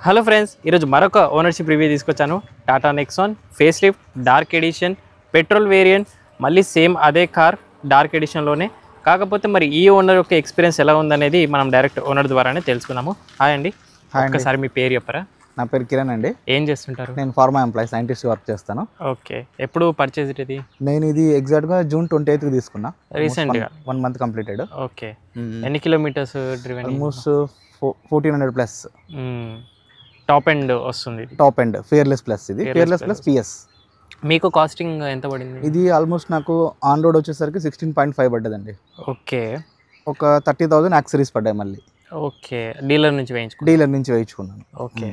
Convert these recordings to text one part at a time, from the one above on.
Hello friends, ఈరోజు మరొక ownership review తీసుకొచ్చాను. Tata Nexon facelift dark edition petrol variant. మళ్ళీ సేమ్ అదే కార్ డార్క్ ఎడిషన్లోనే. కాకపోతే మరి ఈ ఓనర్ యొక్క ఎక్స్పీరియన్స్ ఎలా ఉందనేది మనం డైరెక్ట్ ఓనర్ ద్వారానే తెలుసుకుందాము. హాయ్ అండి, ఒక్కసారి మీ పేరు చెప్పరా? నా పేరు కిరణ్ అండి. ఏం చేస్తుంటారు? నేను ఫార్మా ఎంప్లాయీ సైంటిస్ట్ వర్క్ చేస్తాను. ఓకే, ఎప్పుడు పర్చేజ్ ఇది? నేను ఇది ఎగ్జాక్ట్గా జూన్ 28కి తీసుకున్నా, రీసెంట్గా. 1 month కంప్లీటెడ్. ఓకే, ఎన్ని kilometres driven? Almost 1400 plus. Top end వస్తుంది, టాప్ ఎండ్ ఫియర్లెస్ ప్లస్. ఇది ఫియర్లెస్ ప్లస్ పిఎస్. మీకు కాస్టింగ్ ఎంత పడింది? ఇది ఆల్మోస్ట్ నాకు ఆన్ రోడ్ వచ్చేసరికి 16.5 పడ్డదండి. ఓకే, ఒక 30,000 యాక్సరీస్ పడ్డాయి మళ్ళీ. ఓకే, డీలర్ నుంచి వేయించుకున్నాను. ఓకే,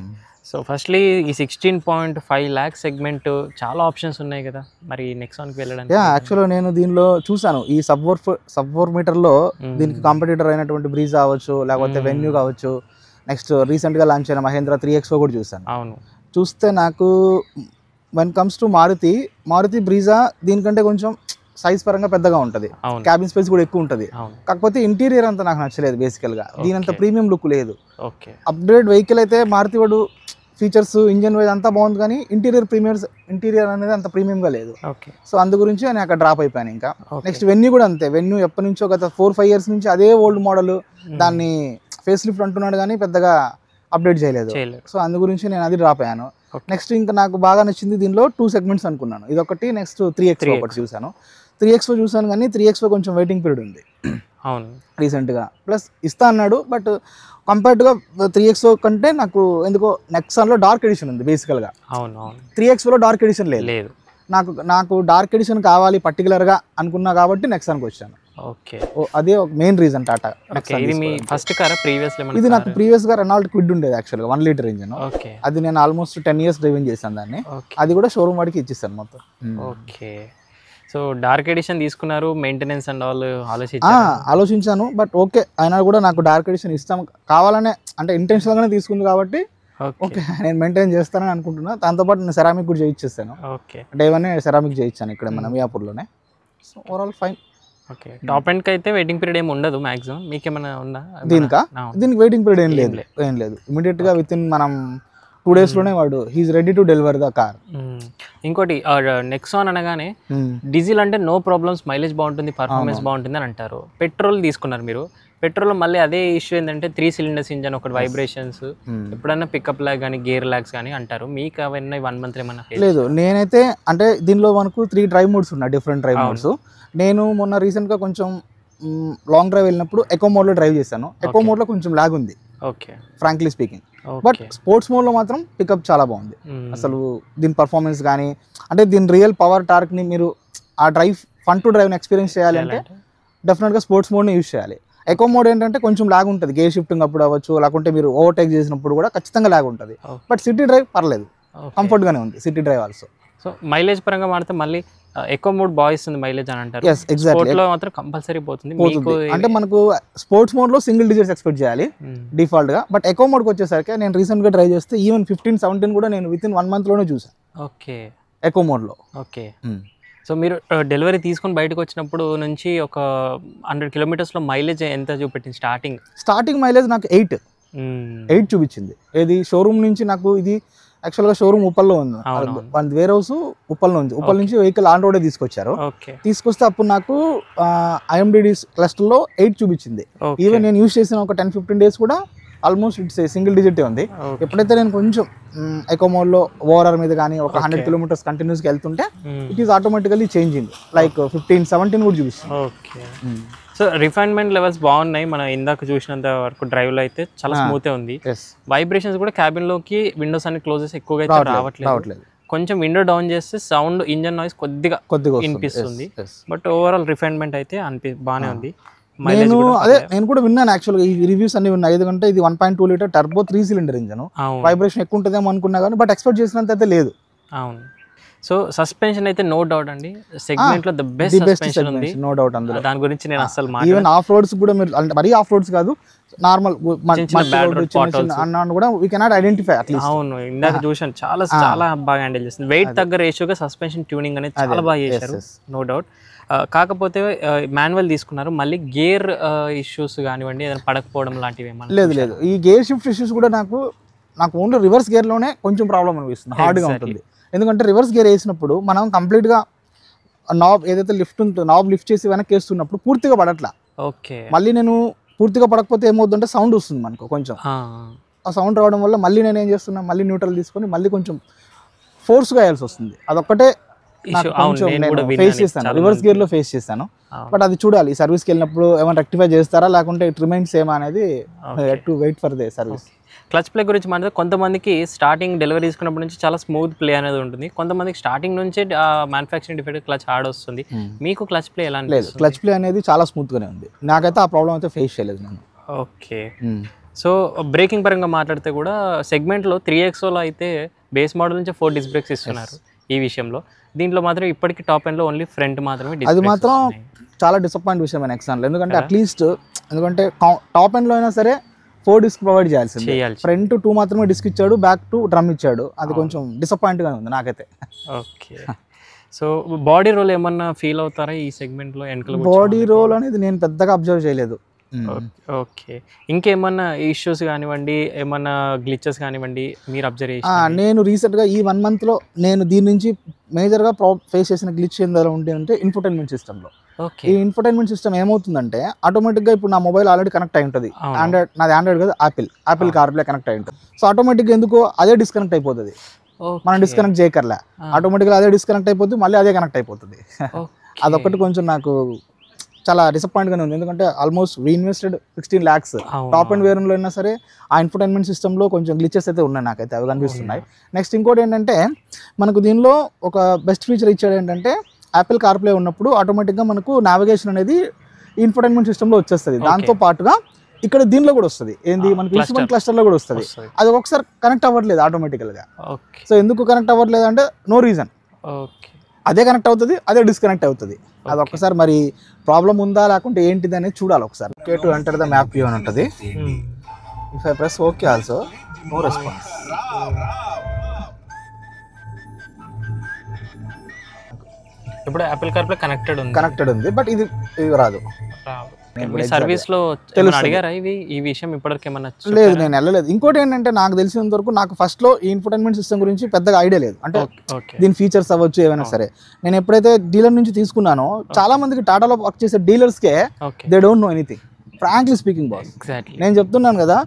సో ఫస్ట్లీ ఈ 16.5 lakhs సెగ్మెంట్ చాలా ఆప్షన్స్ ఉన్నాయి కదా, మరి నెక్సాన్కి వెళ్ళడానికి? యాక్చువల్గా నేను దీనిలో చూసాను, ఈ సబ్ మీటర్లో దీనికి కాంపిటీటర్ అయినటువంటి బ్రీజా అవ్వచ్చు, లేకపోతే వెన్యూ కావచ్చు, నెక్స్ట్ రీసెంట్గా లాంచ్ అయిన మహేంద్ర 3XO కూడా చూసాను. అవును, చూస్తే నాకు when comes to Maruti Brezza దీనికంటే కొంచెం సైజ్ పరంగా పెద్దగా ఉంటుంది, క్యాబిన్ స్పేస్ కూడా ఎక్కువ ఉంటుంది. కాకపోతే ఇంటీరియర్ అంతా నాకు నచ్చలేదు బేసికల్గా. దీనంత ప్రీమియం లుక్ లేదు. అప్గ్రేడ్ వెహికల్ అయితే మారుతి వాడు ఫీచర్స్ ఇంజన్ వైజ్ అంతా బాగుంది, కానీ ఇంటీరియర్ అనేది అంత ప్రీమియంగా లేదు. సో అందు గురించి నేను అక్కడ డ్రాప్ అయిపోయాను. ఇంకా నెక్స్ట్ వెన్యూ కూడా అంతే. వెన్యూ ఎప్పటి నుంచో గత 4-5 years నుంచి అదే ఓల్డ్ మోడల్, దాన్ని ఫేస్ లిఫ్ట్ అంటున్నాడు కానీ పెద్దగా అప్డేట్ చేయలేదు. సో అందు గురించి నేను అది డ్రాప్ అయ్యాను. నెక్స్ట్ ఇంకా నాకు బాగా నచ్చింది దీనిలో 2 segments అనుకున్నాను. ఇదొకటి, నెక్స్ట్ 3XO ఒకటి చూసాను. 3XO చూసాను కానీ 3XO కొంచెం వెయిటింగ్ పీరియడ్ ఉంది. అవును, రీసెంట్గా ప్లస్ ఇస్తా అన్నాడు. బట్ కంపేర్డ్గా 3XO కంటే నాకు ఎందుకో నెక్సాన్లో డార్క్ ఎడిషన్ ఉంది బేసికల్గా. అవును, 3XOలో డార్క్ ఎడిషన్ లేదు. నాకు డార్క్ ఎడిషన్ కావాలి పర్టికులర్గా అనుకున్నా కాబట్టి నెక్సాన్కి వచ్చాను. ఓకే, అదే ఒక మెయిన్ రీజన్ టాటా. ఇది మీ ఫస్ట్ కార్? ఇది నాకు ప్రీవియస్గా రెనాల్ట్ క్విడ్ ఉండేది యాక్చువల్గా, 1 liter ఇంజిన్. అది నేను ఆల్మోస్ట్ 10 years డ్రైవింగ్ చేశాను దాన్ని. అది కూడా షోరూమ్ వాడికి ఇచ్చేసాను మొత్తం. ఓకే, సో డార్క్ ఎడిషన్ తీసుకున్నారు, మెయింటెనెన్స్ అండ్ ఆల్ ఆలోచించాను. బట్ ఓకే, అయినా కూడా నాకు డార్క్ ఎడిషన్ ఇస్తాం కావాలనే, అంటే ఇంటెన్షనల్గానే తీసుకుంది కాబట్టి ఓకే నేను మెయింటైన్ చేస్తానని అనుకుంటున్నా. దాంతోపాటు నేను సెరామిక్ కూడా చేయించేస్తాను. అంటే ఇవన్నీ సెరామిక్ చేయించాను ఇక్కడ మన మియాపూర్లోనే. So overall fine. Okay, top ఎండ్కి అయితే వెయిటింగ్ పీరియడ్ ఏమి ఉండదు మ్యాక్సిమం. మీకు ఏమైనా ఉందా దీనికి వెయిటింగ్ పీరియడ్? ఏం లేదు. ఇమీడియట్గా విత్ ఇన్ మనం 2 days లోనే వాడు he's ready to deliver the car. ఇంకోటి, నెక్సాన్ అనగానే డీజిల్ అంటే నో ప్రాబ్లమ్స్, మైలేజ్ బాగుంటుంది, పర్ఫార్మెన్స్ బాగుంటుంది అని అంటారు. పెట్రోల్ తీసుకున్నారు మీరు. పెట్రోల్ మళ్ళీ అదే ఇష్యూ ఏంటంటే 3 cylinders ఇంజన్, ఒకటి వైబ్రేషన్స్, ఎప్పుడైనా పికప్ లాగ్ కానీ గేర్ లాగ్స్ కానీ అంటారు. మీకు అవన్నీ 1 month ఏమన్నా? లేదు, నేనైతే అంటే దీనిలో మనకు 3 drive modes ఉన్నాయి, డిఫరెంట్ డ్రైవ్ మోడ్స్. నేను మొన్న రీసెంట్గా కొంచెం లాంగ్ డ్రైవ్ వెళ్ళినప్పుడు ఎకో మోడ్లో డ్రైవ్ చేశాను. ఎకో మోడ్లో కొంచెం లాగ్ ఉంది, okay, frankly speaking. But sports మోడ్లో మాత్రం పికప్ చాలా బాగుంది. అసలు దీని పర్ఫార్మెన్స్ కానీ, అంటే దీని రియల్ పవర్ టార్క్ని మీరు ఆ ఫన్ టు డ్రైవ్ని ఎక్స్పీరియన్స్ చేయాలి అంటే డెఫినెట్గా స్పోర్ట్స్ మోడ్ని యూజ్ చేయాలి. ఎకో మోడ్ ఏంటంటే కొంచెం లాగ్ ఉంటుంది, గేర్ షిఫ్టింగ్ అప్పుడు అవ్వచ్చు, లేకుంటే మీరు ఓవర్టేక్ చేసినప్పుడు కూడా ఖచ్చితంగా లాగ్ ఉంటుంది. బట్ సిటీ డ్రైవ్ పర్లేదు, కంఫర్ట్గానే ఉంది city drive also. So mileage పరంగా మాడితే మళ్ళీ ఎక్కువ మోడ్ బాగా ఇస్తుంది మైలేజ్ అని అంటారు. ఎగ్జాక్ట్లీ, మాత్రం కంపల్సరీ పోతుంది. అంటే మనకు స్పోర్ట్స్ మోడ్ లో సింగిల్ డిజిట్స్ ఎక్స్పెక్ట్ చేయాలి డిఫాల్ట్ గా. బట్ ఎకో మోడ్కి వచ్చేసరికి నేను రీసెంట్ గా డ్రైవ్ చేస్తే ఈవెన్ 15-17 కూడా నేను విత్ ఇన్ 1 month లోనే చూసాను. ఓకే, ఎకో మోడ్ లో. ఓకే, సో మీరు డెలివరీ తీసుకొని బయటకు వచ్చినప్పుడు నుంచి ఒక 100 kilometers లో మైలేజ్ ఎంత చూపెట్టింది? స్టార్టింగ్ మైలేజ్ నాకు 8 చూపించింది. ఏది షోరూమ్ నుంచి నాకు ఇది యాక్చువల్గా షోరూమ్ ఉప్పల్లో ఉంది, వేర్ హౌస్ ఉప్పల్ నుంచి వెహికల్ ఆన్ రోడే తీసుకొచ్చారు. తీసుకొస్తే అప్పుడు నాకు IMDD క్లస్టర్లో 8 చూపించింది. ఈవెన్ నేను యూజ్ చేసిన ఒక 10-15 days కూడా ఆల్మోస్ట్ ఇట్స్ సింగిల్ డిజిట్ ఉంది. ఎప్పుడైతే నేను కొంచెం ఎకో మోడ్లో ఓఆర్ఆర్ మీద కానీ ఒక 100 kilometers కంటిన్యూస్గా వెళ్తుంటే it is automatically changing, like 15-17 కూడా చూపిస్తుంది. ఓకే, సో రిఫైన్మెంట్ లెవెల్స్ బాగున్నాయి. మనం ఇందాక చూసినంత వరకు డ్రైవ్లో అయితే చాలా స్మూత్ ఉంది. వైబ్రేషన్స్ కూడా క్యాబిన్లోకి విండోస్ అన్ని క్లోజెస్ ఎక్కువగా అయితే రావట్లేదు. కొంచెం విండో డౌన్ చేస్తే సౌండ్, ఇంజన్ నాయిస్ కొద్దిగా వినిపిస్తుంది. బట్ ఓవరాల్ రిఫైన్మెంట్ అయితే బాగానే ఉంది. నేను కూడా విన్నాను యాక్చువల్గా, ఈ రివ్యూస్ అన్ని విన్నా. ఎందుకంటే ఇది 1.2 liter turbo 3 cylinder engine, vibration ఎక్కువ ఉంటుందేమో అనుకున్నా కానీ బట్ ఎక్స్పెక్ట్ చేసినంత అయితే లేదు. అవును, సో సస్పెన్షన్ అయితే నో డౌట్ అండి, సెగ్మెంట్ లో ద బెస్ట్ సస్పెన్షన్ ఉంది, నో డౌట్. అందులో దాని గురించి నేను అసలు ఈవెన్ ఆఫ్ రోడ్స్ కూడా మీరు, అంటే మరీ ఆఫ్ రోడ్స్ కాదు, నార్మల్ అన్నాను కూడా వీ కెనాట్ ఐడెంటిఫై అట్లీస్ట్. అవును, ఇందాక చూసాను, చాలా బాగా హ్యాండిల్ చేస్తుంది. వెయిట్ తగ్గ రేషియోగా సస్పెన్షన్ ట్యూనింగ్ అనేది చాలా బాగా చేశారు, నో డౌట్. కాకపోతే మాన్యువల్ తీసుకున్నారు, మళ్ళీ గేర్ ఇష్యూస్ కానివ్వండి, ఏదైనా పడకపోవడం లాంటివి ఏమన్నా? లేదు, ఈ గేర్ షిఫ్ట్ ఇష్యూస్ కూడా నాకు నాకు ఓన్లీ రివర్స్ గేర్లోనే కొంచెం ప్రాబ్లం అనిపిస్తుంది, హార్డ్గా ఉంటుంది. ఎందుకంటే రివర్స్ గేర్ వేసినప్పుడు మనం కంప్లీట్గా నాబ్ ఏదైతే లిఫ్ట్ ఉంటుందో నాబ్ లిఫ్ట్ చేసి వెనక్కి వేస్తున్నప్పుడు పూర్తిగా పడట్లా. ఓకే, మళ్ళీ నేను పూర్తిగా పడకపోతే ఏమవుతుందంటే సౌండ్ వస్తుంది మనకు కొంచెం. ఆ సౌండ్ రావడం వల్ల మళ్ళీ నేను ఏం చేస్తున్నా, మళ్ళీ న్యూట్రల్ తీసుకొని మళ్ళీ కొంచెం ఫోర్స్గా వేయాల్సి వస్తుంది. అదొక్కటే కొంచెం నేను ఫేస్ చేస్తాను, రివర్స్ గేర్లో ఫేస్ చేస్తాను. బట్ అది చూడాలి, సర్వీస్కి వెళ్ళినప్పుడు ఏమైనా రెక్టిఫై చేస్తారా లేకుంటే ఇట్ రిమైన్స్ సేమ్ అనేది to wait for the service. Clutch play గురించి మనది కొంతమందికి స్టార్టింగ్ డెలివరీ తీసుకున్నప్పటి నుంచి చాలా స్మూత్ ప్లే అనేది ఉంటుంది, కొంతమందికి స్టార్టింగ్ నుంచే మ్యానుఫ్యాక్చరింగ్ డిఫెక్ట్ క్లచ్ హార్డ్ వస్తుంది. మీకు క్లచ్ ప్లే ఎలా లేదు, క్లచ్ ప్లే అనేది చాలా స్మూత్గానే ఉంది, నాకైతే ఆ ప్రాబ్లం అయితే ఫేస్ చేయలేదు నేను. ఓకే, సో బ్రేకింగ్ పరంగా మాట్లాడితే కూడా సెగ్మెంట్లో 3XOలో అయితే బేస్ మోడల్ నుంచి 4 డిస్క్ బ్రేక్స్ ఇస్తున్నారు. ఈ విషయంలో దీంట్లో మాత్రం ఇప్పటికీ టాప్ ఎండ్లో ఓన్లీ ఫ్రంట్ మాత్రమే. అది మాత్రం చాలా డిసప్పాయింట్ విషయం నెక్సాన్లో, ఎందుకంటే అట్లీస్ట్ ఎందుకంటే టాప్ ఎండ్లో అయినా సరే 4 డిస్క్ ప్రొవైడ్ చేయాల్సింది, ఫ్రంట్ 2 మాత్రమే డిస్క్ ఇచ్చాడు, బ్యాక్ 2 డ్రమ్ ఇచ్చాడు. అది కొంచెం డిసప్పాయింట్గా ఉంది నాకైతే. ఓకే, సో బాడీ రోల్ ఏమన్నా ఫీల్ అవుతారా ఈ సెగ్మెంట్లో? బాడీ రోల్ అనేది నేను పెద్దగా అబ్జర్వ్ చేయలేదు. ఓకే, ఇంకేమన్నా ఇష్యూస్ కానివ్వండి, ఏమన్నా గ్లిచెస్ కానివ్వండి మీరు అబ్జర్వ్ చేసి? నేను రీసెంట్గా ఈ 1 మంత్లో నేను దీని నుంచి మేజర్గా ఫేస్ చేసిన గ్లిచ్ ఏందో ఉంటే ఇన్ఫోటైన్మెంట్ సిస్టంలో. ఈ ఇన్ఫోటైన్మెంట్ సిస్టమ్ ఏమవుతుందంటే ఆటోమేటిక్గా ఇప్పుడు నా మొబైల్ ఆల్రెడీ కనెక్ట్ అయి ఉంటుంది, నాది ఆండ్రాయిడ్ కదా, యాపిల్ కార్ప్లే కనెక్ట్ అయి ఉంటుంది. సో ఆటోమేటిక్గా ఎందుకో అదే డిస్కనెక్ట్ అయిపోతుంది, మనం డిస్కనెక్ట్ చేయకర్లే, ఆటోమేటిక్గా అదే డిస్కనెక్ట్ అయిపోతుంది, మళ్ళీ అదే కనెక్ట్ అయిపోతుంది. అదొక్కటి కొంచెం నాకు చాలా డిసప్పాయింట్గానే ఉంది, ఎందుకంటే ఆల్మోస్ట్ రీఇన్వెస్టెడ్ 16 lakhs టాప్ అండ్ వేరియంట్లో అయినా సరే ఆ ఇన్ఫోటైన్మెంట్ సిస్టంలో కొంచెం గ్లిచెస్ అయితే ఉన్నాయి, నాకైతే అవి కనిపిస్తున్నాయి. నెక్స్ట్ ఇంకోటి ఏంటంటే మనకు దీనిలో ఒక బెస్ట్ ఫీచర్ ఇచ్చాడు ఏంటంటే యాపిల్ కార్ప్లే ఉన్నప్పుడు ఆటోమేటిక్గా మనకు నావిగేషన్ అనేది ఇన్ఫోటైన్మెంట్ సిస్టంలో వచ్చేస్తుంది, దాంతో పాటుగా ఇక్కడ దీనిలో కూడా వస్తుంది, ఏంది మనకి ఇన్స్ట్రుమెంట్ క్లస్టర్లో కూడా వస్తుంది. అది ఒకసారి కనెక్ట్ అవ్వట్లేదు ఆటోమేటికల్గా. సో ఎందుకు కనెక్ట్ అవ్వట్లేదు అంటే నో రీజన్, అదే కనెక్ట్ అవుతుంది, అదే డిస్కనెక్ట్ అవుతుంది. అది ఒక్కసారి మరి ప్రాబ్లం ఉందా లేకుంటే ఏంటిది అనేది చూడాలి ఒకసారి. Okay to enter the map view అని ఉంటుంది, if I press okay also no response. ఇప్పుడు యాపిల్ కార్ప్లే కనెక్టెడ్ ఉంది బట్ ఇది రాదు. సర్వీస్ లో అడిగారా ఈ విషయం ఇప్పటివరకు ఏమన్నా? లేదు, నేను వెళ్ళలేదు. ఇంకోటి ఏంటంటే నాకు తెలిసినంత వరకు నాకు ఫస్ట్ లో ఈ ఇన్ఫోటైన్మెంట్ సిస్టమ్ గురించి పెద్దగా ఐడియా లేదు, అంటే దీని ఫీచర్స్ అవ్వచ్చు ఏమైనా సరే. నేను ఎప్పుడైతే డీలర్ నుంచి తీసుకున్నానో చాలా మందికి టాటాలో వర్క్ చేసే డీలర్స్కే they don't know anything, frankly speaking boss. నేను చెప్తున్నాను కదా,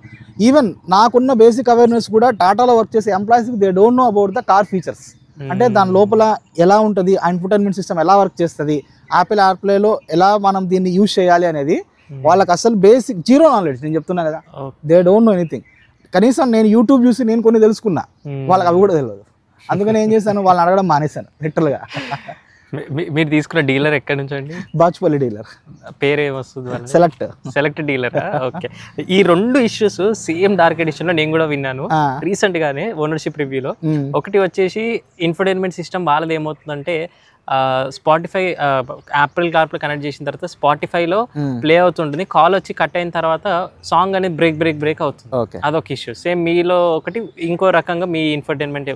ఈవెన్ నాకున్న బేసిక్ అవేర్నెస్ కూడా టాటాలో వర్క్ చేసే ఎంప్లాయీస్కి they don't know about the car features. అంటే దాని లోపల ఎలా ఉంటుంది, ఆ ఇన్ఫోటైన్మెంట్ సిస్టమ్ ఎలా వర్క్ చేస్తుంది, యాపిల్ కార్ప్లేలో ఎలా మనం దీన్ని యూజ్ చేయాలి అనేది వాళ్ళకి అసలు బేసిక్ జీరో నాలెడ్జ్. నేను చెప్తున్నా కదా, దే డోంట్ నో ఎనీథింగ్. కనీసం నేను యూట్యూబ్ చూసి నేను కొన్ని తెలుసుకున్నా, వాళ్ళకి అవి కూడా తెలియదు. అందుకని ఏం చేశాను, వాళ్ళని అడగడం మానేశాను లిటరల్గా. మీరు తీసుకున్న డీలర్ ఎక్కడి నుంచి అండి? బాచుపల్లి డీలర్. పేరు ఏమొస్తుంది? Select dealer. ఓకే, ఈ 2 ఇష్యూస్ సేమ్ డార్క్ ఎడిషన్ లో నేను కూడా విన్నాను రీసెంట్ గానే ఓనర్షిప్ రివ్యూలో. ఒకటి వచ్చేసి ఇన్ఫోటైన్మెంట్ సిస్టమ్ వాళ్ళది ఏమవుతుందంటే స్పాటిఫై యాపిల్ కార్ప్లే కనెక్ట్ చేసిన తర్వాత స్పాటిఫైలో ప్లే అవుతుంటుంది, కాల్ వచ్చి కట్ అయిన తర్వాత సాంగ్ అనేది బ్రేక్ అవుతుంది, అదొక ఇష్యూ. సేమ్ మీలో ఒకటి, ఇంకో రకంగా మీ ఇన్ఫోటైన్మెంట్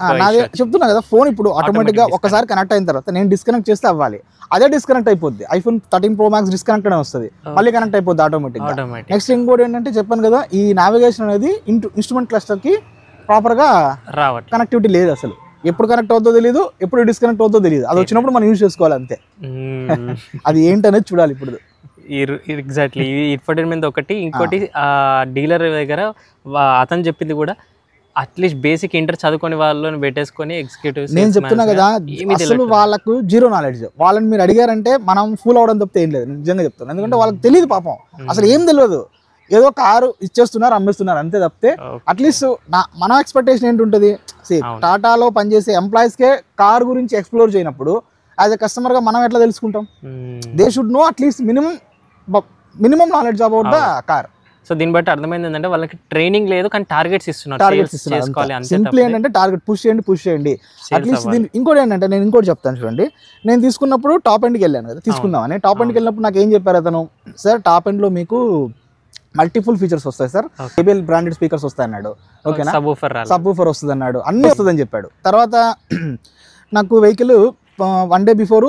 చెప్తున్నా కదా, ఫోన్ ఇప్పుడు ఆటోమేటిక్ గా ఒకసారి కనెక్ట్ అయిన తర్వాత నేను డిస్కనెక్ట్ చేస్తే అవ్వాలి, అదే డిస్కనెక్ట్ అయిపోద్ది. ఐఫోన్ 13 Pro Max డిస్కనెక్ట్ అనే వస్తుంది, మళ్ళీ కనెక్ట్ అయిపోద్ది ఆటోమేటిక్. నెక్స్ట్ ఇంకోటి ఏంటంటే చెప్పాను కదా, ఈ నావిగేషన్ అనేది ఇన్స్ట్రుమెంట్ క్లస్టర్ కి ప్రాపర్ గా కనెక్టివిటీ లేదు, అసలు ఎప్పుడు కనెక్ట్ అవుతుందో తెలియదు, ఎప్పుడు డిస్కనెక్ట్ అవుతుందో తెలియదు. అది వచ్చినప్పుడు మనం యూజ్ చేసుకోవాలి అంతే, అది ఏంటనేది చూడాలి ఇప్పుడు. ఎగ్జాక్ట్లీ, ఈ ఇన్ఫోటైన్మెంట్ ఒకటి. ఇంకోటి డీలర్ దగ్గర అతను చెప్పింది కూడా అట్లీస్ట్ బేసిక్ ఇంటర్ చదువుకొని వాళ్ళని పెట్టేసుకొని ఎగ్జిక్యూటివ్. నేను చెప్తున్నా కదా, అసలు వాళ్ళకు జీరో నాలెడ్జ్. వాళ్ళని మీరు అడిగారంటే మనం ఫూల్ అవడం తప్పితే ఏం లేదు, నిజంగా చెప్తాను. ఎందుకంటే వాళ్ళకి తెలియదు పాపం, అసలు ఏం తెలియదు, ఏదో కారు ఇచ్చేస్తున్నారు అమ్మేస్తున్నారు అంతే తప్పితే. అట్లీస్ట్ మన ఎక్స్పెక్టేషన్ ఏంటుంటుంది, టాటాలో పనిచేసే ఎంప్లాయీస్కే కార్ గురించి ఎక్స్ప్లోర్ చేయనప్పుడు యాజ్ ఎ కస్టమర్గా మనం ఎట్లా తెలుసుకుంటాం? They should know at least minimum knowledge about the car. So దీన్ని బట్టి అర్థమైంది ఏంటంటే వాళ్ళకి ట్రైనింగ్ లేదు కానీ టార్గెట్స్ ఇస్తున్నారు. సింపుల్ ఏంటంటే టార్గెట్ పుష్ చేయండి అట్లీస్ట్. ఇంకోటి ఏంటంటే నేను ఇంకోటి చెప్తాను చూడండి, నేను తీసుకున్నప్పుడు టాప్ ఎండ్కి వెళ్ళాను కదా తీసుకుందామని. టాప్ ఎండ్కి వెళ్ళినప్పుడు నాకు ఏం చెప్పారు అతను, సార్ టాప్ ఎండ్లో మీకు మల్టిపుల్ ఫీచర్స్ వస్తాయి సార్, JBL బ్రాండెడ్ స్పీకర్స్ వస్తాయి అన్నాడు. ఓకేనా, సబ్-వూఫర్ వస్తుంది అన్నాడు, అన్నీ వస్తుందని చెప్పాడు. తర్వాత నాకు వెహికల్ 1 day బిఫోర్,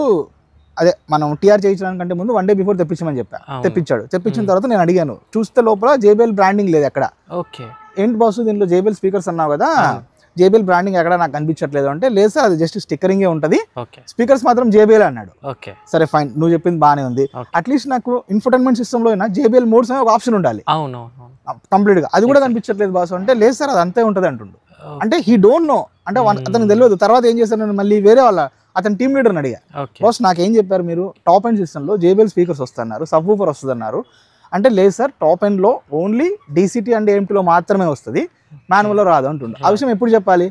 అదే మనం టీఆర్ చేయించడానికంటే ముందు 1 day బిఫోర్ తెప్పించమని చెప్పా. తెప్పించాడు. తెప్పించిన తర్వాత నేను అడిగాను, చూస్తే లోపల JBL బ్రాండింగ్ లేదు ఎక్కడ. ఏంటి బాస్ దీంట్లో JBL స్పీకర్స్ అన్నావు కదా, JBL బ్రాండింగ్ ఎక్కడ నాకు కనిపించట్లేదు అంటే, లేదు సార్ అది జస్ట్ స్టిక్కరింగే ఉంటుంది, స్పీకర్స్ మాత్రం JBL అన్నాడు. సరే ఫైన్, నువ్వు చెప్పింది బాగానే ఉంది. అట్లీస్ట్ నాకు ఇన్ఫోటైన్మెంట్ సిస్టమ్ లో అయినా JBL మోడ్స్ అనే ఒక ఆప్షన్ ఉండాలి కంప్లీట్ గా, అది కూడా కనిపించట్లేదు బాస్ అంటే, లేదు సార్ అది అంతే ఉంటుంది అంటుండు. అంటే హీ డోంట్ నో, అంటే అతనికి తెలియదు. తర్వాత ఏం చేశాను నేను, మళ్ళీ వేరే వాళ్ళ అతని టీమ్ లీడర్ని అడిగా, బాస్ నాకేం చెప్పారు మీరు, టాప్ ఎండ్ సిస్టంలో JBL స్పీకర్స్ వస్తున్నారు, సబ్ వూఫర్ వస్తుంది అన్నారు. అంటే లేదు సార్ టాప్ ఎండ్లో ఓన్లీ DCT అండ్ AMTలో మాత్రమే వస్తుంది, మాన్యువల్లో రాదు అంటుండు. ఆ విషయం ఎప్పుడు చెప్పాలి,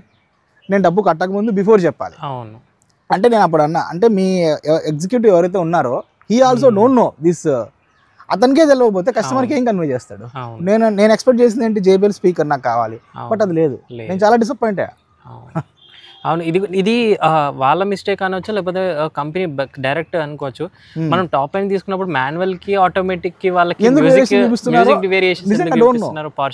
నేను డబ్బు కట్టక ముందు బిఫోర్ చెప్పాలి. అంటే నేను అప్పుడు అన్నా, అంటే మీ ఎగ్జిక్యూటివ్ ఎవరైతే ఉన్నారో he also don't know this, అతనికే తెలియకపోతే కస్టమర్కి ఏం కన్వే చేస్తాడు. నేను ఎక్స్పెక్ట్ చేసింది ఏంటి, JBL స్పీకర్ నాకు కావాలి, బట్ అది లేదు. నేను చాలా డిసప్పాయింట్ అయ్యా. అవును, ఇది వాళ్ళ మిస్టేక్ అనవచ్చు, లేకపోతే కంపెనీ డైరెక్ట్ అనుకోవచ్చు. మనం టాప్ ఎండ్ తీసుకున్నప్పుడు మాన్యువల్ కి ఆటోమేటిక్ కి వాళ్ళకి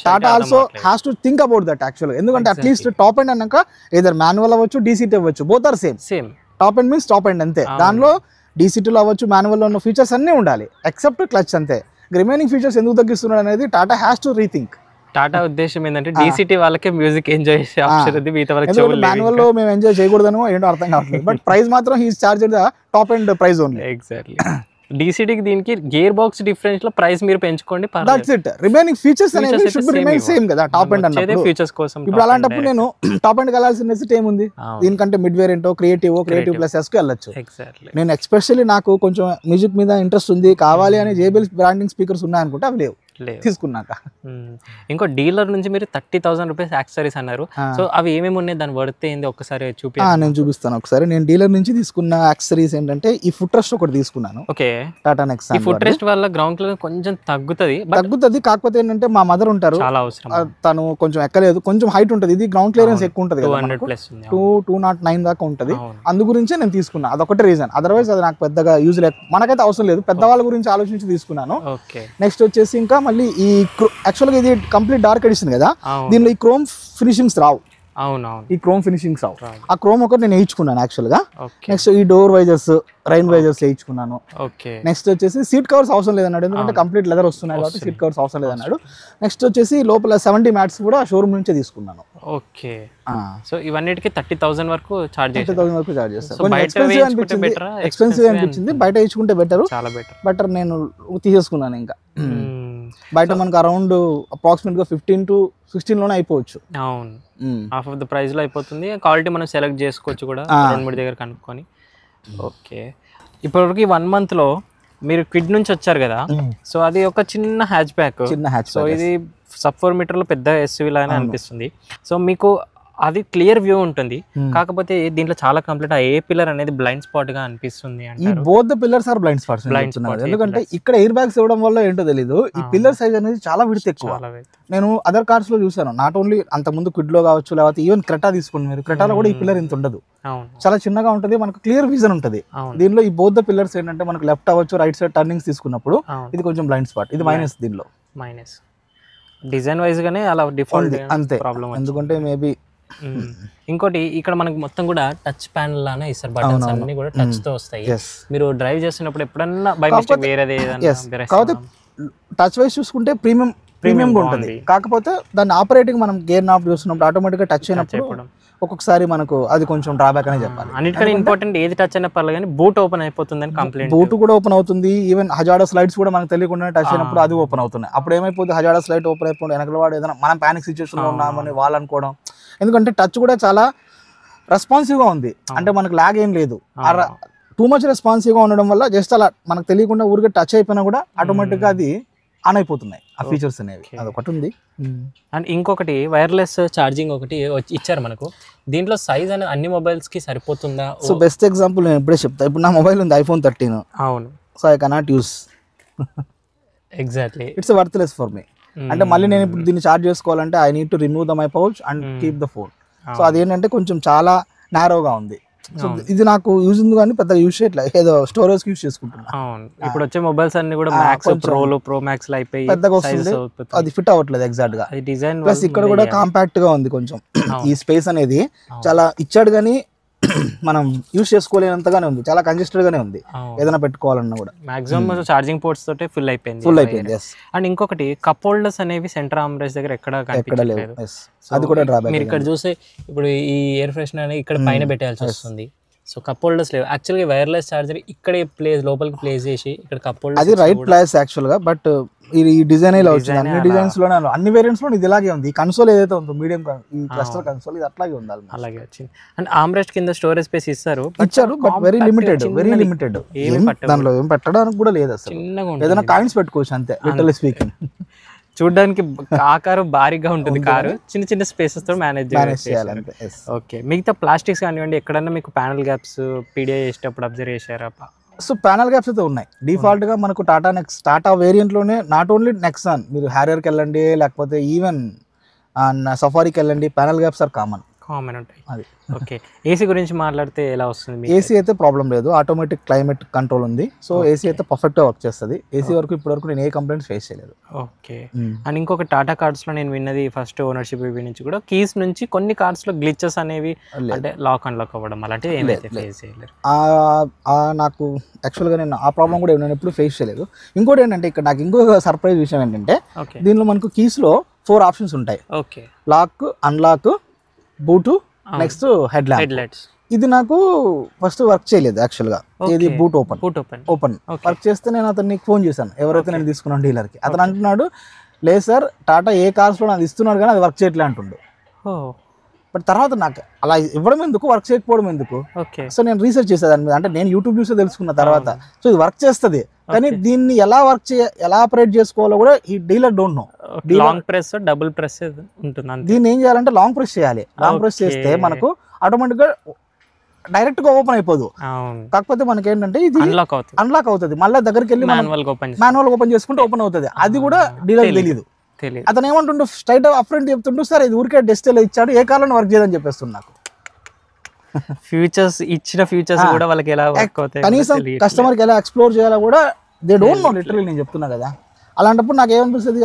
Tata also has to think about that యాక్చువల్గా. ఎందుకంటే అట్లీస్ట్ టాప్ ఎండ్ అన్నాక ఏదర్ మాన్యువల్ అవ్వచ్చు, DCT అవ్వచ్చు, both are same. Top end means top end అంతే, దానిలో DCTలో అవ్వచ్చు, మాన్యువల్లో ఉన్న ఫీచర్స్ అన్నీ ఉండాలి ఎక్సెప్ట్ క్లచ్ అంతే. రిమైనింగ్ ఫీచర్స్ ఎందుకు తగ్గిస్తున్నాడు అనేది Tata has to rethink. Tata ఉద్దేశం ఏంటంటే DCT వాళ్ళకే మ్యూజిక్ ఎంజాయ్ చేసే ఆప్షన్ ఉంది, మిగతా వాళ్ళకి మాన్యువల్ లో మేము ఎంజాయ్ చేయకూడదనో ఏంటో అర్థం కావట్లేదు. బట్ ప్రైస్ మాత్రం he's charged the top end price only. Exactly. DCTకి దీనికి గేర్ బాక్స్ డిఫరెన్స్ లో ప్రైస్ మీరు పెంచుకోండి, దట్స్ ఇట్. రిమైనింగ్ ఫీచర్స్ అనేవి షుడ్ రిమైన్ సేమ్ కదా టాప్ ఎండ్ అన్నప్పుడు. ఫీచర్స్ కోసం ఇప్పుడు అలాంటప్పుడు నేను టాప్ ఎండ్ వెళ్ళాల్సిన నెసిటీ ఏముంది, దీనికంటే mid variant creative plus S కి వెళ్ళొచ్చు. నేను ఎస్పెషల్లీ నాకు కొంచెం మ్యూజిక్ మీద ఇంట్రెస్ట్ ఉంది, కావాలి అని JBL బ్రాండింగ్ స్పీకర్స్ ఉన్నాయనుకుంటే అవి లేవు తీసుకున్నాక. ఇంకో డీలర్ నుంచి మీరు 30,000 రూపీస్ యాక్సెసరీస్ అన్నారు. సో అవి ఏమేమి ఉన్నాయి, దాని వర్త్ ఏంది ఒకసారి చూపి. నేను చూపిస్తాను ఒకసారి. నేను డీలర్ నుంచి తీసుకున్న యాక్సెసరీస్ ఏంటంటే ఈ ఫుట్ రెస్ట్ ఒకటి తీసుకున్నాను. Okay, Tata Nexon. ఈ ఫుట్ రెస్ట్ వల్ల గ్రౌండ్ క్లియర్ కొంచెం తగ్గుతుంది, కాకపోతే ఏంటంటే మా మదర్ ఉంటారు, చాలా అవసరం, తను కొంచెం ఎక్కలేదు, కొంచెం హైట్ ఉంటుంది, ఇది గ్రౌండ్ క్లియరెన్స్ ఎక్కువ ఉంటుంది, 209 దాకా ఉంటుంది. అందు గురించే నేను తీసుకున్నా, అదొకటి రీజన్. అదర్వైజ్ అది నాకు పెద్దగా యూజ్ లేదు, మనకైతే అవసరం లేదు, పెద్దవాళ్ళ గురించి ఆలోచించి తీసుకున్నాను. నెక్స్ట్ వచ్చేసి ఇంకా మళ్ళీ ఈ యాక్చువల్గా ఇది కంప్లీట్ డార్క్ ఎడిషన్ కదా, దీనిలో ఈ క్రోమ్ ఫినిషింగ్స్ రావు. ఈ క్రోమ్ ఫినిషింగ్స్ రావు, ఆ క్రోమ్ ఒకటి నేను వేయించుకున్నాను యాక్చువల్ గా. నెక్స్ట్ ఈ డోర్ వైజర్స్, రైన్ వైజర్స్ వేయించుకున్నాను. నెక్స్ట్ వచ్చేసి సీట్ కవర్స్ అవసరం లేదన్నాడు, ఎందుకంటే కంప్లీట్ లెదర్ వస్తున్నాయి కాబట్టి సీట్ కవర్స్ అవసరం లేదన్నాడు. నెక్స్ట్ వచ్చేసి లోపల 70 మ్యాట్స్ కూడా షోరూమ్ నుంచే తీసుకున్నాను. ఓకే, సో ఇవన్నిటికి 30,000 వరకు చార్జ్ చేస్తాను. ఎక్స్పెన్సివ్ అనిపించింది, బయట వేయించుకుంటే బెటర్, చాలా బెటర్. నేను తీసేసుకున్నాను. ఇంకా బయట మనకు అరౌండ్ అప్రాక్సిమేట్ గా 15 to 16 లోనే అయిపోవచ్చు. అవును, హాఫ్ ఆఫ్ ద ప్రైస్ లో అయిపోతుంది. క్వాలిటీ మనం సెలెక్ట్ చేసుకోవచ్చు కూడా 2-3 దగ్గర కనుక్కొని. ఓకే, ఇప్పటివరకు 1 month లో మీరు క్విడ్ నుంచి వచ్చారు కదా, సో అది ఒక చిన్న హ్యాచ్ బ్యాక్. సో ఇది sub 4 మీటర్ లో పెద్ద SUV లాగానే అనిపిస్తుంది. సో మీకు అది క్లియర్ వ్యూ ఉంటుంది, కాకపోతే దీంట్లో చాలా కంప్లీట్ ఏ పిల్లర్ అనేది బ్లైండ్ స్పాట్ గా అనిపిస్తుంది. ఈ both the pillars are blind spots, ఎందుకంటే ఇక్కడ ఎయిర్ బ్యాగ్స్ ఇవ్వడం వల్ల ఏంటో తెలీదు, ఈ పిల్లర్ సైజ్ అనేది చాలా విడ్త్ ఎక్కువ. నేను అదర్ కార్స్ లో చూసాను, నాట్ ఓన్లీ అంత ముందు క్విడ్ లో కావచ్చు, లేకపోతే ఈవెన్ క్రెటా తీసుకోండి మీరు, క్రెటాలో కూడా ఈ పిల్లర్ ఇంత ఉండదు, చాలా చిన్నగా ఉంటుంది, మనకు క్లియర్ విజన్ ఉంటుంది. దీనిలో ఈ బోత్ ద పిల్లర్స్ ఏంటంటే మనకు లెఫ్ట్ అవ్వచ్చు, రైట్ సైడ్ టర్నింగ్స్ తీసుకున్నప్పుడు ఇది కొంచెం బ్లైండ్ స్పాట్, ఇది మైనస్. దీనిలో మైనస్ డిజైన్ వైజ్ గానే అలా డిఫాల్ట్ అంతే ప్రాబ్లం, ఎందుకంటే మేబీ. ఇంకోటి ఇక్కడ మనకి మొత్తం కూడా టచ్ ప్యానల్ లానే ఇస్తారు, బటన్స్ అన్ని కూడా టచ్ తో వస్తాయి. మీరు డ్రైవ్ చేస్తున్నప్పుడు ఎప్పుడన్నా బై మిస్టేక్ వేరేది కాకపోతే టచ్ వైజ్ చూసుకుంటే ప్రీమియం గా ఉంటుంది, కాకపోతే దాన్ని ఆపరేటింగ్ మనం గేర్ నాబ్ చూస్తున్నప్పుడు ఆటోమేటిక్ గా టచ్ అయినప్పుడు ఒక్కొక్కసారి మనకు అది కొంచెం డ్రాబ్యాక్ అనే చెప్పాలి. అన్నిటికన్నా ఇంపార్టెంట్ ఏది టచ్ అయినా పర్లేదు కానీ బూట్ ఓపెన్ అయిపోతుందని కంప్లైంట్. బూట్ కూడా ఓపెన్ అవుతుంది, ఈవెన్ హజార్డస్ లైట్స్ కూడా మనకు తెలియకుండా టచ్ అయినప్పుడు అది ఓపెన్ అవుతున్నాయి. అప్పుడు ఏమైపోతుంది, హజార్డస్ లైట్ ఓపెన్ అయిపోయి వెనకల వాడు ఏదైనా మనం పానిక్ సిచ్యువేషన్ లో ఉన్నామని వాళ్ళు అనుకోవడం. ఎందుకంటే టచ్ కూడా చాలా రెస్పాన్సివ్ గా ఉంది, అంటే మనకు లాగ్ ఏం లేదు. టూ మచ్ రెస్పాన్సివ్ గా ఉండడం వల్ల జస్ట్ అలా మనకు తెలియకుండా ఊరికే టచ్ అయిపోయినా కూడా ఆటోమేటిక్ గా అది ఆన్ అయిపోతున్నాయి ఆ ఫీచర్స్ అనేవి. అదొకటి ఉంది. అండ్ ఇంకొకటి వైర్లెస్ ఛార్జింగ్ ఒకటి ఇచ్చారు మనకు. దీంట్లో సైజ్ అనేది అన్ని మొబైల్స్ కి సరిపోతుందా? సో బెస్ట్ ఎగ్జాంపుల్ నేను ఇప్పుడే చెప్తా. ఇప్పుడు నా మొబైల్ ఉంది iPhone 13. అవును, so I cannot use. Exactly, it's worthless for me. అంటే మళ్ళీ నేను ఇప్పుడు దీన్ని చార్జ్ చేసుకోవాలంటే I need to remove the my pouch and keep the phone. So అదేంటంటే కొంచెం చాలా నారోగా ఉంది. సో ఇది నాకు యూజ్ ఉంది కానీ పెద్ద యూజ్ చేయట్లేదు, ఏదో స్టోరేజ్ యూజ్ చేసుకుంటున్నా. ఇప్పుడు వచ్చే మొబైల్స్ అన్ని కూడా మ్యాక్స్ ప్రోలు ప్రో మ్యాక్స్ అయిపోయి పెద్దగా వస్తుంది, అది ఫిట్ అవ్వట్లేదు ఎగ్జాక్ట్ గా. డిజైన్ ప్లస్ ఇక్కడ కూడా కాంపాక్ట్ గా ఉంది కొంచెం. ఈ స్పేస్ అనేది చాలా ఇచ్చాడు కానీ మనం యూస్ చేసుకోలేనంతగానే ఉంది, చాలా కంజెస్టెడ్ గానే ఉంది ఏదైనా పెట్టుకోవాలన్నా కూడా. మాక్సిమం ఛార్జింగ్ పోర్ట్స్ తోటే ఫుల్ అయిపోయింది. అండ్ ఇంకొకటి కప్ హోల్డర్స్ అనేవి సెంటర్ ఆర్మ్రెస్ట్ దగ్గర ఎక్కడ కనిపించలేదు, అది కూడా డ్రాబ్యాక్. మీరు ఇక్కడ చూస్తే ఇప్పుడు ఈ ఎయిర్ ఫ్రెషనర్ అనేది ఇక్కడ పైన పెట్టాల్సి వస్తుంది. సో కప్ హోల్డర్స్ లేవు. యాక్చువల్గా వైర్లెస్ చార్జర్ ఇక్కడే లోపలికి ప్లేస్ చేసి ఇక్కడ కప్ హోల్డర్, అది రైట్ ప్లేస్ యాక్చువల్గా. బట్ ఈ డిజైన్ ఇలా వచ్చింది, అన్ని డిజైన్స్ లో అన్ని వేరియంట్స్ లో ఇది ఇలాగే ఉంది. ఈ కన్సోల్ ఏదైతే ఉందో మీడియం ఈ క్లస్టర్ కన్సోల్ ఇది అట్లాగే ఉంది, అలాగే వచ్చింది. అండ్ ఆర్మ్రెస్ట్ కింద స్టోరేజ్ స్పేస్ ఇచ్చారు, బట్ వెరీ లిమిటెడ్. దానిలో ఏం పెట్టడానికి కూడా లేదు అసలు, ఏదైనా కాయిన్స్ పెట్టుకోవచ్చు అంతే లిటరల్లీ స్పీకింగ్. చూడడానికి ఆకారం భారీగా ఉంటుంది కారు, చిన్న చిన్న స్పేసెస్ తో మేనేజ్ చేయాలి. ఓకే, మిగతా ప్లాస్టిక్స్ కానివ్వండి ఎక్కడన్నా మీకు ప్యానల్ గ్యాప్స్ పీడిఐ చేసేటప్పుడు అబ్జర్వ్ చేశారా? సో ప్యానల్ గ్యాప్స్ అయితే ఉన్నాయి డిఫాల్ట్ గా మనకు టాటా వేరియంట్ లోనే. నాట్ ఓన్లీ నెక్సాన్, మీరు హ్యారియర్కి వెళ్ళండి లేకపోతే ఈవెన్ సఫారీకి వెళ్ళండి, ప్యానల్ గ్యాప్స్ ఆర్ కామన్ ఉంటాయి. అది ఓకే. ఏసీ గురించి మాట్లాడితే ఎలా వస్తుంది? ఏసీ అయితే ప్రాబ్లం లేదు, ఆటోమేటిక్ క్లైమేట్ కంట్రోల్ ఉంది. సో ఏసీ అయితే పర్ఫెక్ట్ గా వర్క్ చేస్తుంది. ఏసీ వరకు ఇప్పటి వరకు నేను ఏ కంప్లైంట్స్ ఫేస్ చేయలేదు. ఓకే. అండ్ ఇంకొక టాటా కార్డ్స్ లో నేను విన్నది ఫస్ట్ ఓనర్షిప్ రివ్యూ నుంచి కూడా, కీస్ నుంచి కొన్ని కార్డ్స్ లో గ్లిచెస్ అనేవి అంటే లాక్ అన్లాక్ అవ్వడం అలాంటివి ఏమైతే ఫేస్ చేయలేదు. నాకు యాక్చువల్గా నేను ఆ ప్రాబ్లం కూడా నేను ఎప్పుడు ఫేస్ చేయలేదు. ఇంకోటి ఏంటంటే ఇక్కడ నాకు ఇంకొక సర్ప్రైజ్ విషయం ఏంటంటే, దీనిలో మనకు కీస్ లో 4 ఆప్షన్స్ ఉంటాయి. Okay, lock, unlock, boot, next headlights. ఇది నాకు ఫస్ట్ వర్క్ చేయలేదు యాక్చువల్గా. ఇది బూట్ ఓపెన్ వర్క్ చేస్తే నేను అతనికి ఫోన్ చేశాను, ఎవరైతే నేను తీసుకున్నాను డీలర్కి. అతను అంటున్నాడు, లేదు సార్ టాటా ఏ కార్స్ లో నాకు ఇస్తున్నాడు కానీ అది వర్క్ చేయట్లే అంటుండు. బట్ తర్వాత నాకు అలా ఇవ్వడం ఎందుకు, వర్క్ చేయకపోవడం ఎందుకు? సో నేను రీసెర్చ్ చేసే దాని మీద, అంటే నేను యూట్యూబ్ చూసే తెలుసుకున్న తర్వాత, సో ఇది వర్క్ చేస్తుంది కానీ దీన్ని ఎలా ఎలా ఆపరేట్ చేసుకోవాలో కూడా ఈ dealer don't know. Long press, double press ఉంటుంది. దీన్ని ఏం చేయాలంటే లాంగ్ ప్రెస్ చేయాలి. లాంగ్ ప్రెస్ చేస్తే మనకు ఆటోమేటిక్ గా డైరెక్ట్ గా ఓపెన్ అయిపోదు. కాకపోతే మనకి ఏంటంటే ఇది అన్లాక్ అవుతుంది, మళ్ళీ దగ్గరికి వెళ్ళి మాన్యువల్ ఓపెన్ చేసుకుంటే ఓపెన్ అవుతుంది. అది కూడా డీలర్ తెలియదు. అతను ఏమంటుండు, స్ట్రైట్ అప్రెంట్ చెప్తుంటూ, సార్ ఇది ఊరికే డిస్ప్లే ఇచ్చాడు, ఏ కాలంలో వర్క్ చేయదని చెప్పేస్తుంది. నాకు ఇచ్చిన ఫ్యూచర్స్ కూడా వాళ్ళకి ఎలా వర్క్ అవుతాయి, కనీసం కస్టమర్ కి ఎలా ఎక్స్ప్లోర్ చేయాలో కూడా దే డోంట్ నో లిటరల్లీ. నేను చెప్తున్నా కదా, అలాంటప్పుడు నాకు ఏమనిపిస్తుంది,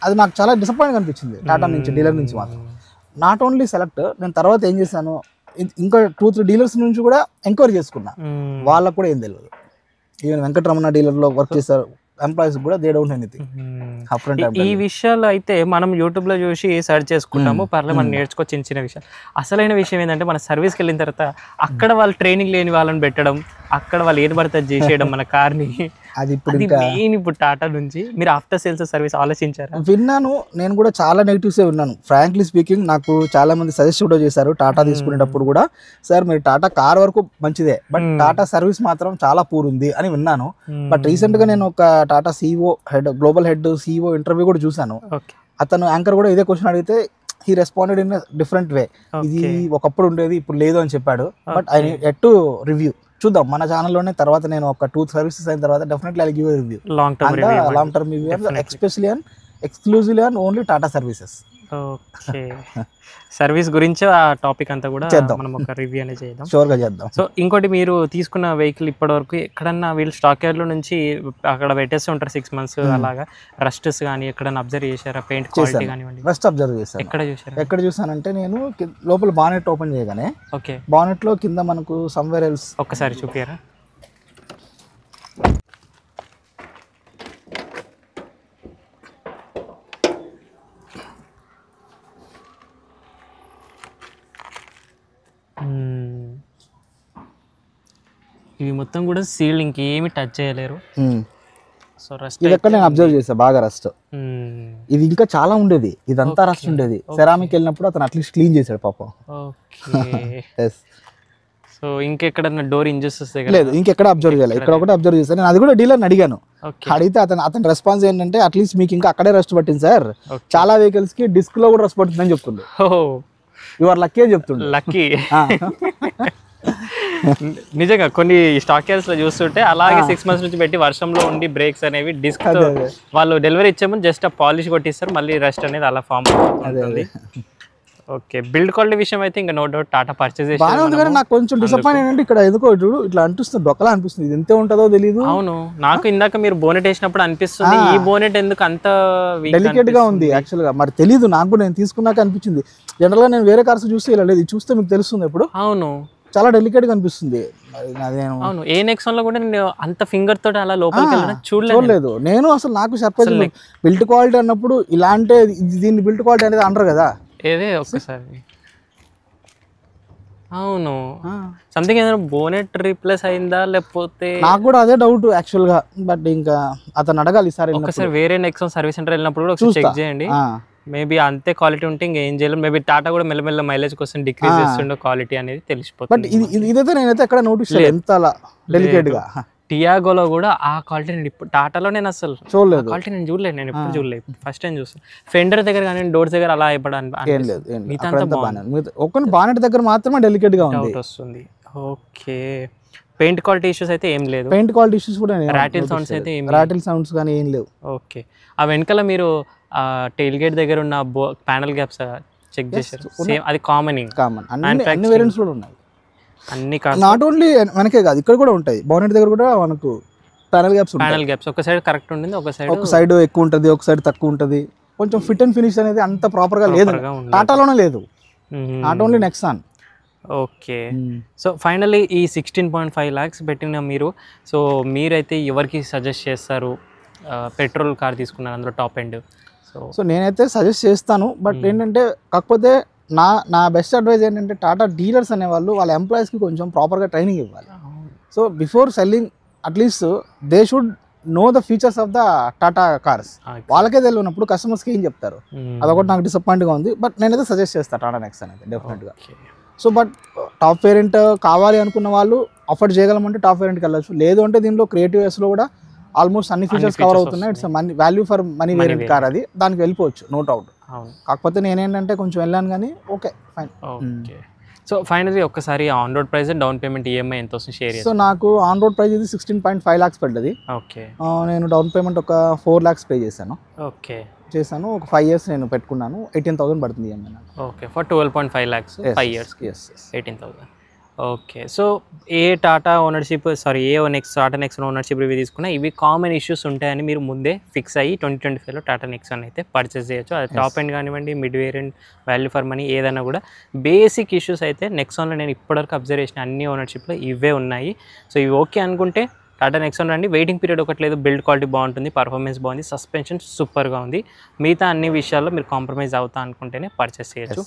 అది నాకు చాలా డిసప్పాయింట్ అనిపించింది టాటా నుంచి, డీలర్ నుంచి మాత్రం. నాట్ ఓన్లీ సెలెక్ట్, నేను తర్వాత ఏం చేశాను, ఇంకా 2-3 డీలర్స్ నుంచి కూడా ఎంక్వైరీ చేసుకున్నా, వాళ్ళకు కూడా ఏం తెలియదు. ఈవెన్ వెంకటరమణ డీలర్ లో వర్క్ చేశారు ఎంప్లాయీస్ కూడా దే డోంట్ ఎనీథింగ్. ఈ విషయాలు అయితే మనం యూట్యూబ్ లో చూసి సర్చ్ చేసుకుంటాము, పర్లేదు మనం నేర్చుకో చిన్న విషయాలు. అసలైన విషయం ఏంటంటే మన సర్వీస్కి వెళ్ళిన తర్వాత అక్కడ వాళ్ళు ట్రైనింగ్ లేని వాళ్ళని పెట్టడం, అక్కడ వాళ్ళు ఏది పడితే చేసేయడం మన కార్ని. అది ఇప్పుడు టాటా నుంచి మీరు ఆఫ్టర్ సేల్స్ సర్వీస్ ఆలోచించారా? విన్నాను, నేను కూడా చాలా నెగిటివ్స్ విన్నాను. ఫ్రాంక్లీ స్పీకింగ్ నాకు చాలా మంది సజెస్ట్ కూడా చేశారు టాటా తీసుకునేటప్పుడు కూడా, సార్ మీరు టాటా కార్ వరకు మంచిదే బట్ టాటా సర్వీస్ మాత్రం చాలా పూర్ ఉంది అని విన్నాను. బట్ రీసెంట్ గా నేను ఒక Tata CEO global head CEO interview కూడా చూసాను. అతను యాంకర్ కూడా ఇదే క్వశ్చన్ అడిగితే he responded in different way. ఇది ఒకప్పుడు ఉండేది ఇప్పుడు లేదు అని చెప్పాడు. But I need to review. చూద్దాం మన ఛానల్లోనే తర్వాత నేను ఒక 2 సర్వీసెస్ అయిన తర్వాత definitely I will give a review, long term review, especially and exclusively and only Tata services. Okay, service గురించి ఆ టాపిక్ అంతా కూడా మనం ఒక రివ్యూ అనేది చేద్దాం, షూర్ గా చేద్దాం. సో ఇంకోటి, మీరు తీసుకున్న వెహికల్ ఇప్పటి వరకు ఎక్కడన్నా వీళ్ళు స్టాక్ యార్డ్ లో నుంచి అక్కడ పెట్టేస్తూ ఉంటారు 6 months అలాగా, రస్ట్స్ కానీ ఎక్కడన్నా అబ్జర్వ్ చేశారా? పెయింట్ క్వాలిటీ కానివ్వండి. రస్ట్ అబ్జర్వ్ చేశాను. ఎక్కడ చూసానంటే, నేను లోపల బానెట్ ఓపెన్ చేయగానే, ఓకే, బానెట్ లో కింద మనకు సమ్వేర్ ఎల్స్, ఒక్కసారి చూపియారా? ఇవి మొత్తం కూడా సీల్డ్, ఇంకేమి టచ్ చేయలేరు. సో రస్ట్ ఇది ఎక్కడ నేను అబ్జర్వ్ చేసా బాగా రస్ట్. ఇది ఇంకా చాలా ఉండేది, ఇదంతా రస్ట్ ఉండేది. సెరామిక్ వెళ్ళినప్పుడు అతను అట్లీస్ట్ క్లీన్ చేశాడు పాపం. సో ఇంకెక్కడన్నా డోర్ ఇంజెస్ లేదు, ఇంకెక్కడ అబ్జర్వ్ చేయాలి, ఇక్కడ ఒకటి అబ్జర్వ్ చేశాను. నేను అది కూడా డీలర్ని అడిగాను, అడిగితే అతని రెస్పాన్స్ ఏంటంటే, అట్లీస్ట్ మీకు ఇంకా అక్కడే రస్ట్ పట్టింది సార్, చాలా వెహికల్స్ కి డిస్క్ లో కూడా రస్ట్ పట్టిందని చెప్తుండే. యువర్ లక్కీ అని చెప్తుండే. లక్కీ నిజంగా కొన్ని స్టాక్ యార్డ్స్ లో చూస్తుంటే అలాగే 6 months నుంచి పెట్టి వర్షంలో ఉండి బ్రేక్స్ అనేవి డిస్క్ వాళ్ళు డెలివరీ ఇచ్చే ముందు జస్ట్ పాలిష్ కొట్టిస్తారు, మళ్ళీ రెస్ట్ అనేది అలా ఫామ్ అవుతుంది. ఓకే, బిల్డ్ క్వాలిటీ విషయం అయితే ఇంకా నో డౌట్ టాటా పర్చేస్ చేసి. నాకు కొంచెం డిసప్పాయింట్ ఏంటంటే ఇక్కడ ఎందుకో చూడు ఇట్లా అనిపిస్తుంది, డొక్కలా అనిపిస్తుంది. ఇది ఎంత ఉంటుందో తెలియదు. అవును, నాకు ఇందాక మీరు బోనెట్ వేసినప్పుడు అనిపిస్తుంది, ఈ బోనెట్ ఎందుకు అంత డెలికేట్ గా ఉంది యాక్చువల్ గా. మరి తెలీదు నాకు, నేను తీసుకున్నాక అనిపించింది. జనరల్ గా నేను వేరే కార్స్ చూస్తే ఇలా లేదు, చూస్తే మీకు తెలుస్తుంది ఎప్పుడు. అవును, చాలా డెలికేట్గా అనిపిస్తుంది. నేను అవును, ఏ నెక్సాన్లో కూడా నేను అంత ఫింగర్ తోటి అలా లోపలికి వెళ్ళడం చూడలేదు. నేను అసలు నాకు సర్ప్రైజ్. బిల్ట్ క్వాలిటీ అన్నప్పుడు ఇలా అంటే దీన్ని బిల్ట్ క్వాలిటీ అనేది అనరు కదా. ఏదే ఒక్కసారి అవును సంథింగ్ ఏదైనా బోనెట్ రీప్లేస్ అయిందా లేకపోతే నాకు కూడా అదే డౌట్ యాక్చువల్గా. బట్ ఇంకా అతను అడగాలి సార్, ఒకసారి వేరే నెక్సాన్ సర్వీస్ సెంటర్ వెళ్ళినప్పుడు కూడా చెక్ చేయండి. మేబీ అంతే క్వాలిటీ ఉంటే ఇంకేం చేయలేదు. మేబీ టాటా కూడా మెల్లమెల్ల మైలేజ్ కోసం డిక్రీజ్ చేస్తుండే క్వాలిటీ అనేది తెలిసిపోతుంది. బట్ ఇదైతే నేనైతే ఎక్కడ నోటీస్ చేయలేదు ఎంత అలా డెలికేట్ గా. టియాగోలో కూడా ఆ క్వాలిటీ నేను ఇప్పుడు టాటాలో నేను అసలు చూడలేదు, క్వాలిటీ నేను చూడలేదు. నేను ఎప్పుడు చూడలేదు, ఫస్ట్ టైం చూస్తాను. ఫెండర్ దగ్గర కానీ డోర్స్ దగ్గర అలా ఒక బానెట్ దగ్గర మాత్రమే డెలికేట్ గా ఉంది వస్తుంది. ఓకే, పెయింట్ క్వాలిటీ ఇష్యూస్ అయితే ఏం లేదు. పెయింట్ క్వాలిటీ ఇష్యూస్ కూడా రాటిల్ సౌండ్స్ అయితే రాటిల్ సౌండ్స్ కానీ ఏం లేవు. ఓకే, ఆ వెనకాల మీరు టెయిల్ గేట్ దగ్గర ఉన్న ప్యానల్ గ్యాప్స్ చెక్ చేశారు? సేమ్ అది కామన్ అన్ని వేరియంట్స్ కూడా ఉన్నాయి. అన్ని నాట్ ఓన్లీ వెనకే కాదు, ఇక్కడ కూడా ఉంటాయి. బానెట్ దగ్గర కూడా మనకు ప్యానల్ గ్యాప్స్ ఒక సైడ్ కరెక్ట్ ఉంటుంది, ఒక సైడ్ ఎక్కువ ఉంటుంది, ఒక సైడ్ తక్కువ ఉంటుంది. కొంచెం ఫిట్ అండ్ ఫినిష్ అనేది అంత ప్రాపర్ గా లేదు, టాటాలోనే లేదు, not only Nexon. Okay, so finally ఈ 16.5 lakhs పెట్టిన మీరు, సో మీరైతే ఎవరికి సజెస్ట్ చేస్తారు? పెట్రోల్ కార్ తీసుకున్నారు, అందులో టాప్ ఎండ్. సో నేనైతే సజెస్ట్ చేస్తాను. బట్ ఏంటంటే కాకపోతే నా బెస్ట్ అడ్వైజ్ ఏంటంటే టాటా డీలర్స్ అనేవాళ్ళు వాళ్ళ ఎంప్లాయీస్కి కొంచెం ప్రాపర్గా ట్రైనింగ్ ఇవ్వాలి. So before selling at least they should know the features of the Tata cars. వాళ్ళకే తెలియనప్పుడు కస్టమర్స్కి ఏం చెప్తారు? అదొకటి నాకు డిసప్పాయింట్గా ఉంది. బట్ నేనైతే సజెస్ట్ చేస్తాను టాటా నెక్సాన్ అయితే డెఫినెట్గా. సో బట్ టాప్ వేరియంట్ కావాలి అనుకున్న వాళ్ళు అఫోర్డ్ చేయగలమంటే టాప్ వేరియంట్కి వెళ్ళచ్చు. లేదు అంటే దీనిలో క్రియేటివ్ ఎస్లో కూడా ఆల్మోస్ట్ అన్ని ఫీచర్స్ కవర్ అవుతున్నాయి. It's value for money variant car అది, దానికి వెళ్ళిపోవచ్చు నో డౌట్. కాకపోతే నేనేంటంటే కొంచెం వెళ్ళాను కానీ okay fine. Okay, so finally ఒక్కసారి on road price, down payment, EMI ఎంత వస్తుంది షేర్? సో నాకు ఆన్ రోడ్ ప్రైస్ ఇది 16.5 lakhs పడ్డది. ఓకే, నేను డౌన్ పేమెంట్ ఒక 4 lakhs పే చేశాను. ఓకే, చేశాను. ఒక 5 years నేను పెట్టుకున్నాను. 18,000 పడుతుంది ఈఎంఐ నాకు. Okay, for 12.5 lakhs 5 years. 18,000. Okay, so A Tata ownership A Tata Nexon ownership review తీసుకున్నా ఇవి కామన్ ఇష్యూస్ ఉంటాయని మీరు ముందే ఫిక్స్ అయ్యి 2025లో టాటా నెక్సాన్ అయితే పర్చేస్ చేయొచ్చు. అది టాప్ ఎండ్ కానివ్వండి, mid variant, value for money, ఏదైనా కూడా బేసిక్ ఇష్యూస్ అయితే నెక్సాన్లో నేను ఇప్పటివరకు అబ్జర్వ్ చేసిన అన్ని ఓనర్షిప్లో ఇవే ఉన్నాయి. సో ఇవి ఓకే అనుకుంటే టాటా నెక్సాన్ రండి. వెయిటింగ్ పీరియడ్ ఒకటి లేదు, బిల్డ్ క్వాలిటీ బాగుంటుంది, పర్ఫార్మెన్స్ బాగుంది, సస్పెన్షన్ సూపర్గా ఉంది. మిగతా అన్ని విషయాల్లో మీరు కాంప్రమైజ్ అవుతా అనుకుంటేనే పర్చేస్ చేయొచ్చు.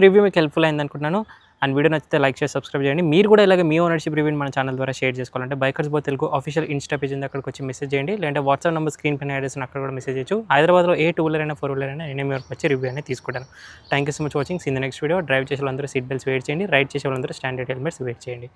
రివ్యూ మీకు హెల్ప్ఫుల్ అయింది అనుకుంటున్నాను. అండ్ వీడియో నచ్చితే లైక్ చేసి సబ్స్క్రైబ్ చేయండి. మీరు కూడా ఇలాగే మీ ఓనర్షిప్ రివ్యూని మన ఛానల్ ద్వారా షేర్ చేసుకోవాలంటే బైకర్స్ బో తెలుగు ఆఫీషియల్ ఇన్స్టా పేజ్ ఉంది, అక్కడికి వచ్చి మెసేజ్ చేయండి. లేదంటే వాట్సాప్ నెంబర్ స్క్రీన్ పైన యాడ్ చేసిన అక్కడ కూడా మెసేజ్ చేయొచ్చు. హైదరాబాద్లో ఏ 2-wheeler అయినా 4-wheeler అయినా నేను మీ వరకు వచ్చి రివ్యూ అనేది తీసుకుంటాను. Thank you so much watching. Seen the next video. Drive చేసే వాళ్ళందరూ సీట్ బెల్ట్స్ వెయిట్ చేయండి, రైడ్ చేసే వాళ్ళందరూ స్టాండర్డ్ హెల్మెట్స్ వెయిట్ చేయండి.